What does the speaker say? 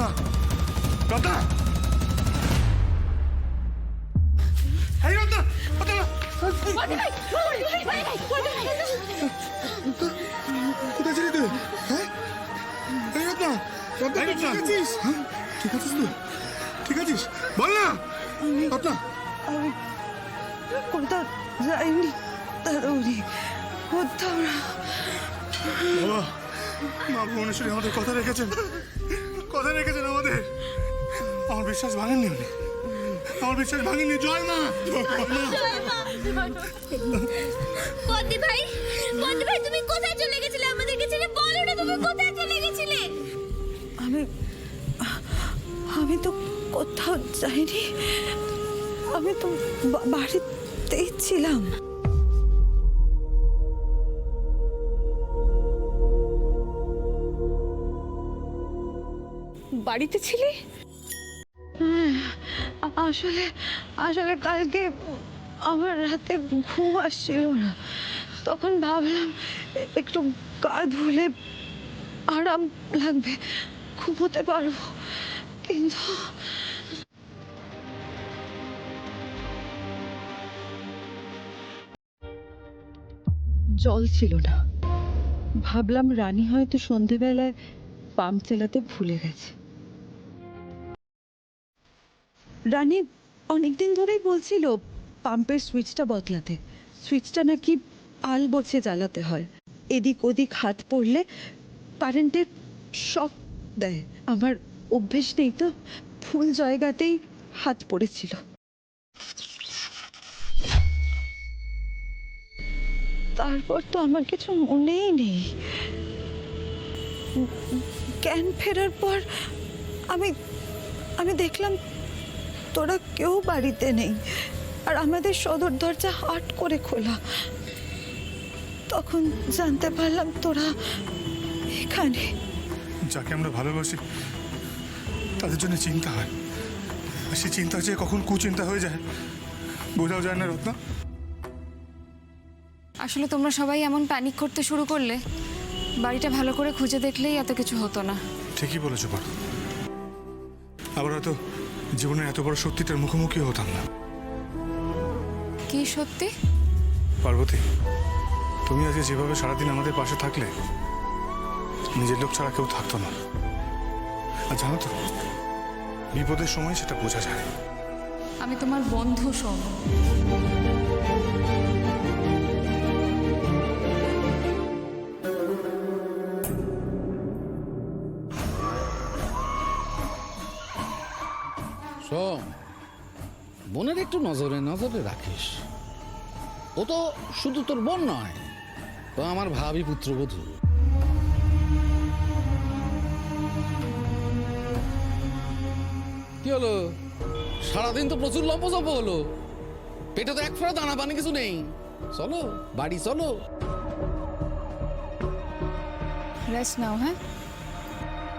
রত্না, রত্না, এই রত্না, রত্না, কোথায় ছিলি তুই? হ্যাঁ, এই রত্না, রত্না, ঠিক আছিস? হ্যাঁ, ঠিক আছিস তুই? ঠিক আছিস? বল না, রত্না। আমি কোথাও যাইনি দাদুরি, কোথাও না। বাবা, মা ভুবনেশ্বরী আমাদের কথা রেখেছেন, কথা রেখেছেন আমাদের। আমার বিশ্বাস ভাঙেননি উনি, আমার বিশ্বাস ভাঙেননি। জয় মা, বদ্দি ভাই, বদ্দি ভাই, তুমি কোথায় চলে গেছিলে? আমাদেরকে ছেড়ে বলো না, তুমি কোথায় চলে গেছিলে? আমি তো কোথাও যাইনি, আমি তো বাড়িতেই ছিলাম। বাড়িতে ছিলে? আসলে আসলে কালকে আমার রাতে ঘুম আসছিল না, তখন ভাবলাম একটু গা ধুলে আরাম লাগবে, ঘুমোতে পারবো, কিন্তু জল ছিল না। ভাবলাম রানী হয়তো সন্ধেবেলায় পাম্প চালাতে ভুলে গেছে। রানী অনেকদিন ধরেই বলছিল পাম্পের সুইচটা বদলাতে, সুইচটা নাকি আল বসে জ্বালাতে হয়, এদিক ওদিক হাত পড়লে কারেন্টের শক দেয়। আমার অভ্যেস নেই তো, ভুল জায়গাতেই হাত পড়েছিল। তারপর তো আমার কিছু মনেই নেই। জ্ঞান ফেরার পর আমি আমি দেখলাম তোরা কেউ বাড়িতে নেই, আর আমাদের সদর দরজা হাট করে খোলা। তখন জানতে পারলাম তোরা এখানে। যাকে আমরা ভালোবাসি তাদের জন্য চিন্তা হয়, আর সেই চিন্তা যে কখন কুচিন্তা হয়ে যায় বোঝাও যায় না রত্না। আসলে তোমরা সবাই এমন প্যানিক করতে শুরু করলে, বাড়িটা ভালো করে খুঁজে দেখলেই এত কিছু হতো না। ঠিকই বলেছো পারো, আবার হয়তো জীবনের এত বড় সত্যিটার মুখোমুখি হতাম না। কি সত্যি? পার্বতী, তুমি আজকে যেভাবে সারাদিন আমাদের পাশে থাকলে, নিজের লোক ছাড়া কেউ থাকতো না। আর জানো তো, বিপদের সময় সেটা বোঝা যায়। আমি তোমার বন্ধু শোন। শোন, বোনের একটু নজরে নজরে রাখিস। ও তো শুধু তোর বোন নয়, ও আমার ভাবি পুত্রবধূ। কি হলো? সারাদিন তো প্রচুর লম্পজম্প হলো, পেটে তো এক ফোঁটা দানা পানি কিছু নেই। চলো বাড়ি চলো। রেস্ট নাও। হ্যাঁ,